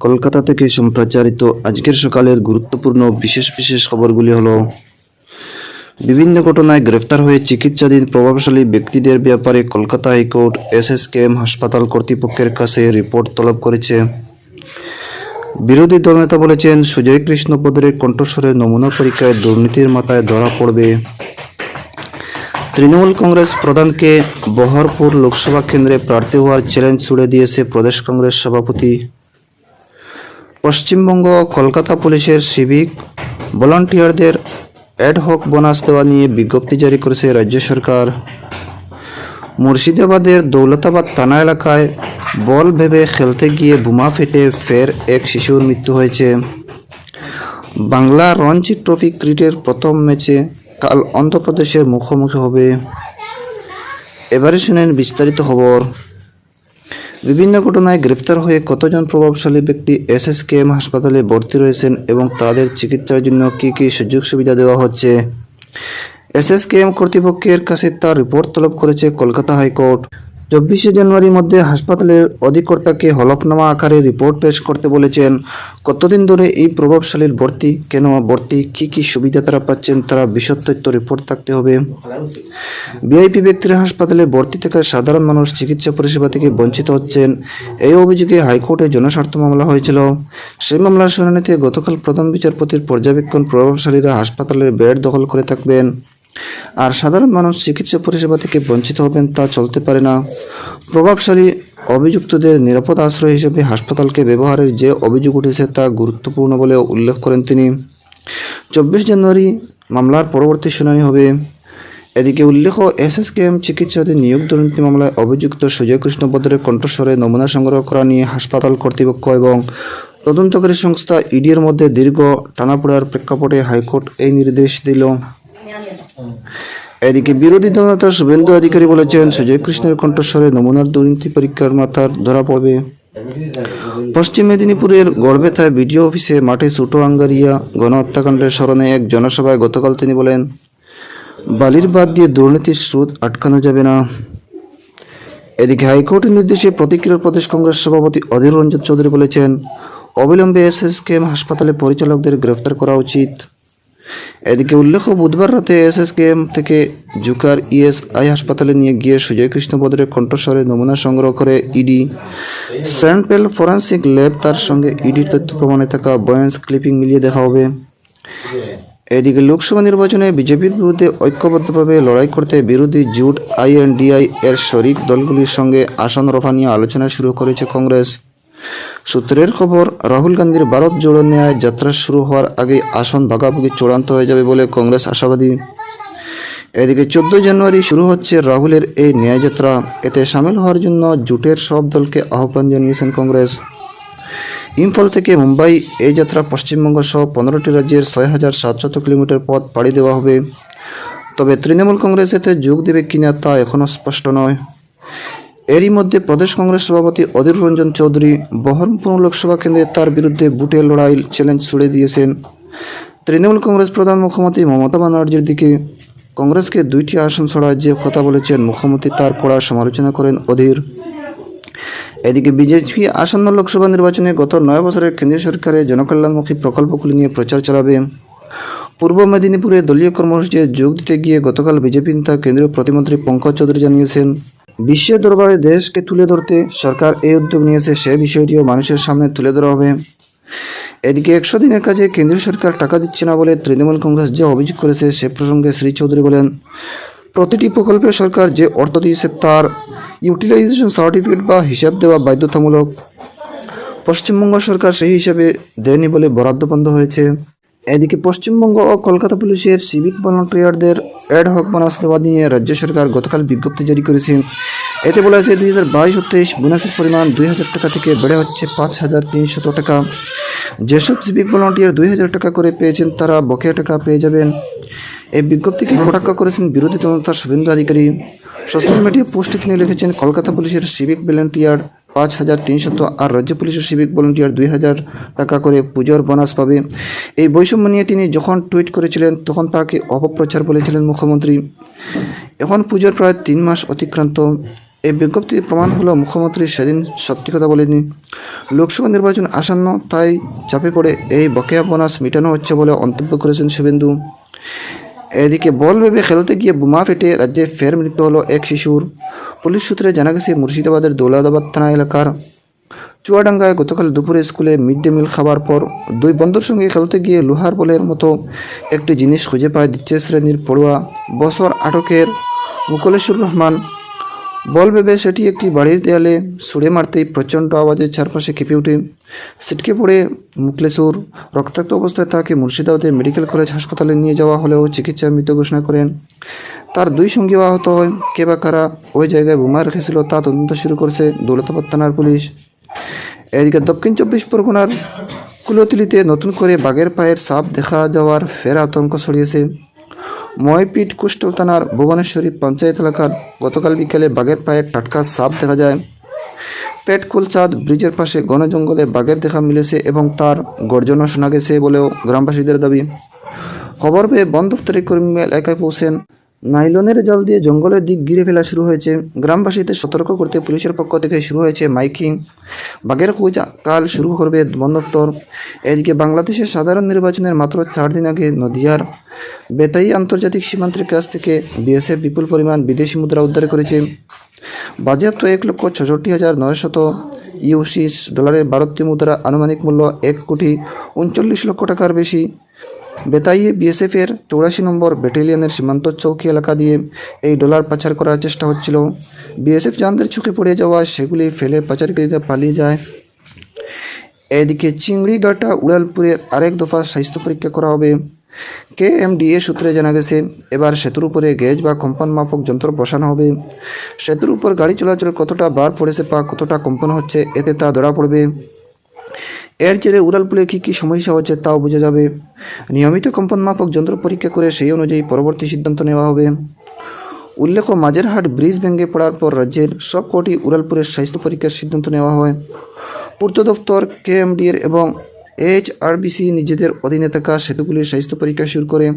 কলকাতা থেকে সম্প্রচারিত আজকের সকালের গুরুত্বপূর্ণ বিশেষ খবরগুলি হলো: বিভিন্ন ঘটনায় গ্রেফতার হয়ে চিকিৎসাধীন প্রভাবশালী ব্যক্তিদের ব্যাপারে কলকাতা হাইকোর্ট এসএসকেএম হাসপাতাল কর্তৃপক্ষের কাছে রিপোর্ট তলব করেছে। বিরোধী দলনেতা বলেছেন, সুজয় কৃষ্ণ পদরের কণ্ঠস্বরের নমুনা পরীক্ষায় দুর্নীতির মাথায় ধরা পড়বে। তৃণমূল কংগ্রেস প্রধানকে বহরমপুর লোকসভা কেন্দ্রে প্রার্থী হওয়ার চ্যালেঞ্জ ছুড়ে দিয়েছে প্রদেশ কংগ্রেস সভাপতি। পশ্চিমবঙ্গ কলকাতা পুলিশের সিভিক ভলান্টিয়ারদের অ্যাডহক বোনাস দেওয়া নিয়ে বিজ্ঞপ্তি জারি করেছে রাজ্য সরকার। মুর্শিদাবাদের দৌলতাবাদ থানা এলাকায় বল ভেবে খেলতে গিয়ে বোমা ফেটে ফের এক শিশুর মৃত্যু হয়েছে। বাংলা রঞ্জি ট্রফি ক্রিকেটের প্রথম ম্যাচে কাল অন্ধ্রপ্রদেশের মুখোমুখি হবে। এবারে শুনেন বিস্তারিত খবর। বিভিন্ন ঘটনায় গ্রেফতার হয়ে কতজন প্রভাবশালী ব্যক্তি এসএসকেএম হাসপাতালে ভর্তি রয়েছেন এবং তাদের চিকিৎসার জন্য কী কী সুযোগ সুবিধা দেওয়া হচ্ছে, এসএসকেএম কর্তৃপক্ষের কাছে তার রিপোর্ট তলব করেছে কলকাতা হাইকোর্ট। 24শে জানুয়ারির মধ্যে হাসপাতালের অধিকর্তাকে হলফনামা আকারে রিপোর্ট পেশ করতে বলেছেন। কতদিন ধরে এই প্রভাবশালীর ভর্তি, কেন ভর্তি, কী কী সুবিধা তারা পাচ্ছেন, তারা বিশদ তথ্য রিপোর্ট থাকতে হবে। ভিআইপি ব্যক্তিরা হাসপাতালে ভর্তি থাকায় সাধারণ মানুষ চিকিৎসা পরিষেবা থেকে বঞ্চিত হচ্ছেন। এই অভিযোগে হাইকোর্টে জনস্বার্থ মামলা হয়েছিল। সেই মামলার শুনানিতে গতকাল প্রধান বিচারপতির পর্যবেক্ষণ প্রভাবশালীরা হাসপাতালের বেড দখল করে থাকবেন আর সাধারণ মানুষ চিকিৎসা পরিষেবা থেকে বঞ্চিত হবেন, তা চলতে পারে না। প্রভাবশালী অভিযুক্তদের নিরাপদ আশ্রয় হিসেবে হাসপাতালকে ব্যবহারের যে অভিযোগ উঠেছে তা গুরুত্বপূর্ণ বলে উল্লেখ করেন তিনি। 24 জানুয়ারি মামলার পরবর্তী শুনানি হবে। এদিকে উল্লেখ্য, এসএসকেএম চিকিৎসাধীন নিয়োগ দুর্নীতি মামলায় অভিযুক্ত সুজয় কৃষ্ণ পদরের কণ্ঠস্বরে নমুনা সংগ্রহ করা নিয়ে হাসপাতাল কর্তৃপক্ষ এবং তদন্তকারী সংস্থা ইডির মধ্যে দীর্ঘ টানাপোড়ার প্রেক্ষাপটে হাইকোর্ট এই নির্দেশ দিল। এদিকে বিরোধী দলনেতা শুভেন্দু অধিকারী বলেছেন, সুজয় কৃষ্ণের কণ্ঠস্বরে নমুনার দুর্নীতি পরীক্ষার মাথার ধরা পড়বে। পশ্চিম মেদিনীপুরের গড়বেতায় বিডিও অফিসে মাঠে ছোট আঙ্গারিয়া গণহত্যাকাণ্ডের স্মরণে এক জনসভায় গতকাল তিনি বলেন, বালির বাদ দিয়ে দুর্নীতির স্রোত আটকানো যাবে না। এদিকে হাইকোর্টের নির্দেশে প্রতিক্রিয়ার প্রদেশ কংগ্রেস সভাপতি অধীর রঞ্জন চৌধুরী বলেছেন, অবিলম্বে এসএসকেএম হাসপাতালে পরিচালকদের গ্রেফতার করা উচিত। এদিকে উল্লেখ্য, বুধবার রাতে এসএসকেএম থেকে জুকার ইএসআই হাসপাতালে নিয়ে গিয়ে সুজয় কৃষ্ণ পদরের কণ্ঠস্বরে নমুনা সংগ্রহ করে ইডি। স্যাম্পল ফরেন্সিক ল্যাব তার সঙ্গে ইডির তথ্য প্রমাণে থাকা ভয়েস ক্লিপিং মিলিয়ে দেখা হবে। এদিকে লোকসভা নির্বাচনে বিজেপির বিরুদ্ধে ঐক্যবদ্ধভাবে লড়াই করতে বিরোধী জোট আইএনডিআই এর শরিক দলগুলির সঙ্গে আসন রফা নিয়ে আলোচনা শুরু করেছে কংগ্রেস। সূত্রের খবর, রাহুল গান্ধীর ভারত জোড়ো ন্যায় যাত্রা শুরু হওয়ার আগে আসন ভাগাভাগি চূড়ান্ত হয়ে যাবে বলে কংগ্রেস আশাবাদী। এদিকে 14 জানুয়ারি শুরু হচ্ছে রাহুলের এই ন্যায়যাত্রা। এতে সামিল হওয়ার জন্য জোটের সব দলকে আহ্বান জানিয়েছেন কংগ্রেস। ইম্ফল থেকে মুম্বাই এই যাত্রা পশ্চিমবঙ্গ সহ 15টি রাজ্যের 6,700 কিলোমিটার পথ পাড়ি দেওয়া হবে। তবে তৃণমূল কংগ্রেস এতে যোগ দেবে কিনা তা এখনও স্পষ্ট নয়। এরই মধ্যে প্রদেশ কংগ্রেস সভাপতি অধীর রঞ্জন চৌধুরী বহরমপুর লোকসভা কেন্দ্রে তার বিরুদ্ধে বুটের লড়াই চ্যালেঞ্জ ছুড়ে দিয়েছেন। তৃণমূল কংগ্রেস প্রধান মুখ্যমন্ত্রী মমতা ব্যানার্জির দিকে কংগ্রেসকে 2টি আসন ছড়ার যে কথা বলেছেন মুখ্যমন্ত্রী, তার কড়া সমালোচনা করেন অধীর। এদিকে বিজেপি আসন্ন লোকসভা নির্বাচনে গত 9 বছরের কেন্দ্রীয় সরকারের জনকল্যাণমুখী প্রকল্পগুলি নিয়ে প্রচার চালাবে। পূর্ব মেদিনীপুরে দলীয় কর্মসূচিতে যোগ দিতে গিয়ে গতকাল বিজেপি নেতা কেন্দ্রীয় প্রতিমন্ত্রী পঙ্কজ চৌধুরী জানিয়েছেন, বিশ্বের দরবারে দেশকে তুলে ধরতে সরকার এই উদ্যোগ নিয়েছে, সে বিষয়টিও মানুষের সামনে তুলে ধরা হবে। এদিকে 100 দিনের কাজে কেন্দ্রীয় সরকার টাকা দিচ্ছে না বলে তৃণমূল কংগ্রেস যে অভিযোগ করেছে, সে প্রসঙ্গে শ্রী চৌধুরী বলেন, প্রতিটি প্রকল্পে সরকার যে অর্থ দিয়েছে তার ইউটিলাইজেশন সার্টিফিকেট বা হিসাব দেওয়া বাধ্যতামূলক। পশ্চিমবঙ্গ সরকার সেই হিসাবে দেয়নি বলে বরাদ্দ বন্ধ হয়েছে। এদিকে পশ্চিমবঙ্গ ও কলকাতা পুলিশের সিভিক ভলান্টিয়ারদের অ্যাডহক বোনাস দেওয়া নিয়ে রাজ্য সরকার গতকাল বিজ্ঞপ্তি জারি করেছে। এতে বলা হয়েছে, 2022-23 বোনাসের পরিমাণ 2,000 টাকা থেকে বেড়ে হচ্ছে 5,300 টাকা। যেসব সিভিক ভলান্টিয়ার 2,000 টাকা করে পেয়েছেন তারা বকেয়া টাকা পেয়ে যাবেন। এই বিজ্ঞপ্তিকে কটাক্ষ করেছেন বিরোধী দলনেতা শুভেন্দু অধিকারী। সোশ্যাল মিডিয়া পোস্টে তিনি লিখেছেন, কলকাতা পুলিশের সিভিক ভলান্টিয়ার 5,300 আর রাজ্য পুলিশের সিভিক ভলান্টিয়ার 2,000 টাকা করে পুজোর বোনাস পাবে। এই বৈষম্য নিয়ে তিনি যখন টুইট করেছিলেন তখন তাকে অপপ্রচার বলেছিলেন মুখ্যমন্ত্রী। এখন পুজোর প্রায় 3 মাস অতিক্রান্ত। এই বিজ্ঞপ্তির প্রমাণ হলো মুখ্যমন্ত্রী সেদিন সত্যি কথা বলেনি। লোকসভা নির্বাচন আসন্ন, তাই চাপে পড়ে এই বকেয়া বোনাস মেটানো হচ্ছে বলে মন্তব্য করেছেন শুভেন্দু। এদিকে বল ভেবে খেলতে গিয়ে বোমা ফেটে রাজ্যে ফের মৃত্যু হলো এক শিশুর। পুলিশ সূত্রে জানা গেছে, মুর্শিদাবাদের দৌলতাবাদ থানা এলাকার চুয়াডাঙ্গায় গতকাল দুপুরে স্কুলে মিড ডে মিল খাবার পর দুই বন্ধুর সঙ্গে খেলতে গিয়ে লোহার বলের মতো একটি জিনিস খুঁজে পায় দ্বিতীয় শ্রেণীর পড়ুয়া বছর 8 মুকলেশুর রহমান। বল ভেবে সেটি একটি বাড়ির দেয়ালে ছুঁড়ে মারতেই প্রচণ্ড আওয়াজে চারপাশে কেঁপে ওঠে। ছিটকে পড়ে মুকলেশুর। রক্তাক্ত অবস্থায় তাকে মুর্শিদাবাদের মেডিকেল কলেজ হাসপাতালে নিয়ে যাওয়া হলেও চিকিৎসায় মৃত ঘোষণা করেন। তার দুই সঙ্গী আহত হয়। কে বা কারা ওই জায়গায় বোমা রেখেছিল তা তদন্ত শুরু করেছে দৌলতাবাদ থানার পুলিশ। এদিকে দক্ষিণ 24 পরগনার কুলতলিতে নতুন করে বাঘের পায়ের ছাপ দেখা যাওয়ার ফের আতঙ্ক ছড়িয়েছে। ময়পীঠ কুষ্টিয়া থানার ভুবনেশ্বরী পঞ্চায়েত এলাকার গতকাল বিকেলে বাঘের পায়ের টাটকা ছাপ দেখা যায়। পেটকুলচাঁদ ব্রিজের পাশে ঘন জঙ্গলে বাঘের দেখা মিলেছে এবং তার গর্জনও শোনা গেছে বলেও গ্রামবাসীদের দাবি। খবর পেয়ে বন দফতরের কর্মী এলাকায় পৌঁছেন। নাইলনের জাল দিয়ে জঙ্গলের দিক ঘিরে ফেলা শুরু হয়েছে। গ্রামবাসীদের সতর্ক করতে পুলিশের পক্ষ থেকে শুরু হয়েছে মাইকিং। বাঘের খোঁজ কাল শুরু করবে বন দফতর। এদিকে বাংলাদেশের সাধারণ নির্বাচনের মাত্র 4 দিন আগে নদিয়ার বেতাই আন্তর্জাতিক সীমান্তের কাছ থেকে বিএসএফ বিপুল পরিমাণ বিদেশি মুদ্রা উদ্ধার করেছে। বাজেয়াপ্ত 1,66,900 ইউএস ডলারের ভারতীয় মুদ্রা, আনুমানিক মূল্য 1,39,00,000 টাকার বেশি। বেতাইয়ে বিএসএফের 84 নম্বর ব্যাটালিয়নের সীমান্ত চৌকি এলাকা দিয়ে এই ডলার পাচার করার চেষ্টা হচ্ছিল। বিএসএফ জওয়ানদের চোখে পড়ে যাওয়া সেগুলি ফেলে পাচারকারীরা পালিয়ে যায়। এদিকে চিংড়িঘাটা উড়ালপুরের আরেক দফা স্বাস্থ্য পরীক্ষা করা হবে। কেএমডিএ সূত্রে জানা গেছে, এবার সেতুর উপরে গেজ বা কম্পন মাপক যন্ত্র বসানো হবে। সেতুর উপর গাড়ি চলাচল কতটা বার পড়েছে বা কতটা কম্পন হচ্ছে এতে তা ধরা পড়বে। এর জেরে উড়ালপুরে কী কী সমস্যা হচ্ছে তাও বোঝা যাবে। নিয়মিত কম্পন মাপক যন্ত্র পরীক্ষা করে সেই অনুযায়ী পরবর্তী সিদ্ধান্ত নেওয়া হবে। উল্লেখ্য, মাঝেরহাট ব্রিজ ভেঙে পড়ার পর রাজ্যের সবকটি উড়ালপুরের স্বাস্থ্য পরীক্ষার সিদ্ধান্ত নেওয়া হয়। পূর্ত দফতর, কেএমডিএর এবং এইচআরবিসি নিজেদের অধীনে থাকা সেতুগুলির স্বাস্থ্য পরীক্ষা শুরু করে।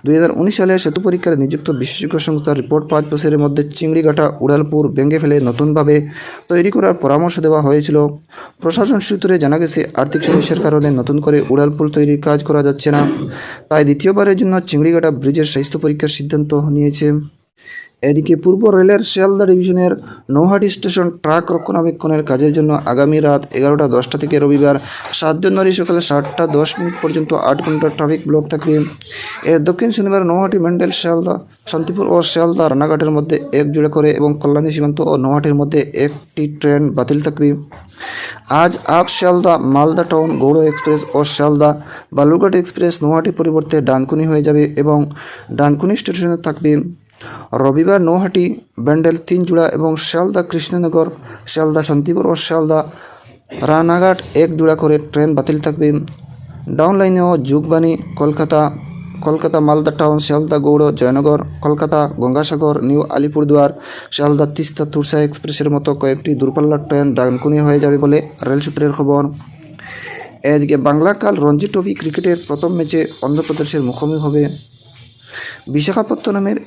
2019 সালে সেতু পরীক্ষার নিযুক্ত বিশেষজ্ঞ সংস্থার রিপোর্ট 5 বছরের মধ্যে চিংড়িঘাটা উড়ালপুর ভেঙে ফেলে নতুনভাবে তৈরি করার পরামর্শ দেওয়া হয়েছিল। প্রশাসন সূত্রে জানা গেছে, আর্থিক সমস্যার কারণে নতুন করে উড়ালপুর তৈরির কাজ করা যাচ্ছে না, তাই দ্বিতীয়বারের জন্য চিংড়িঘাটা ব্রিজের স্বাস্থ্য পরীক্ষার সিদ্ধান্ত নিয়েছে। এদিকে পূর্ব রেলের শিয়ালদা ডিভিশনের নৌহাটি স্টেশন ট্রাক রক্ষণাবেক্ষণের কাজের জন্য আগামী রাত 11:10 থেকে রবিবার 7 জানুয়ারি সকাল 7:10 পর্যন্ত 8 ঘন্টা ট্রাফিক ব্লক থাকবে। এর দক্ষিণ শনিবার নৌহাটি ম্যান্ডেল শিয়ালদা শান্তিপুর ও শিয়ালদা রানাঘাটের মধ্যে এক জোড়া করে এবং কল্যাণী সীমান্ত ও নৌহাটির মধ্যে একটি ট্রেন বাতিল থাকবে। আজ up Sealdah Malda town Gour express ও শিয়ালদা বালুরঘাট এক্সপ্রেস নৌহাটি পরিবর্তে ডানকুনি হয়ে যাবে এবং ডানকুনি স্টেশনে থাকবে। রবিবার নৌহাটি ব্যান্ডেল 3 জোড়া এবং শিয়ালদা কৃষ্ণনগর, শিয়ালদা শান্তিপুর ও শিয়ালদা রানাঘাট 1 জোড়া করে ট্রেন বাতিল থাকবে। ডাউন লাইনেও যুগবাণী কলকাতা মালদা টাউন, শিয়ালদা গৌড় জয়নগর, কলকাতা গঙ্গাসাগর, নিউ আলিপুরদুয়ার, শিয়ালদা তিস্তা তুরসা এক্সপ্রেসের মতো কয়েকটি দূরপাল্লার ট্রেন ডানকুনি হয়ে যাবে বলে রেল সূত্রের খবর। এদিকে বাংলা কাল রঞ্জি ট্রফি ক্রিকেটের প্রথম ম্যাচে অন্ধ্রপ্রদেশের মুখোমুখি হবে। বিশাখাপত্তনমের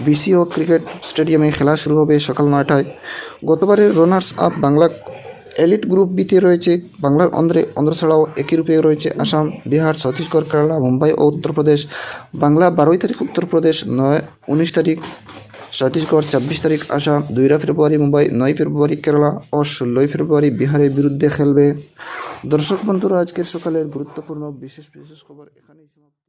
বিসিও ক্রিকেট স্টেডিয়ামে খেলা শুরু হবে সকাল 9টায়। গতবারের runners up Bangla elite group বিতে রয়েছে বাংলার অন্ধ্র ছাড়াও একই রূপে রয়েছে আসাম, বিহার, ছত্তিশগড়, কেরালা, মুম্বাই ও উত্তরপ্রদেশ। বাংলা 12 তারিখ, উত্তরপ্রদেশ 19 তারিখ, ছত্তিশগড় 24 তারিখ, আসাম 2 ফেব্রুয়ারি, মুম্বাই 9 ফেব্রুয়ারি, কেরালা ও 16 ফেব্রুয়ারি বিহারের বিরুদ্ধে খেলবে। দর্শক বন্ধুরা, আজকের সকালের গুরুত্বপূর্ণ বিশেষ খবর এখানেই সমাপ্ত।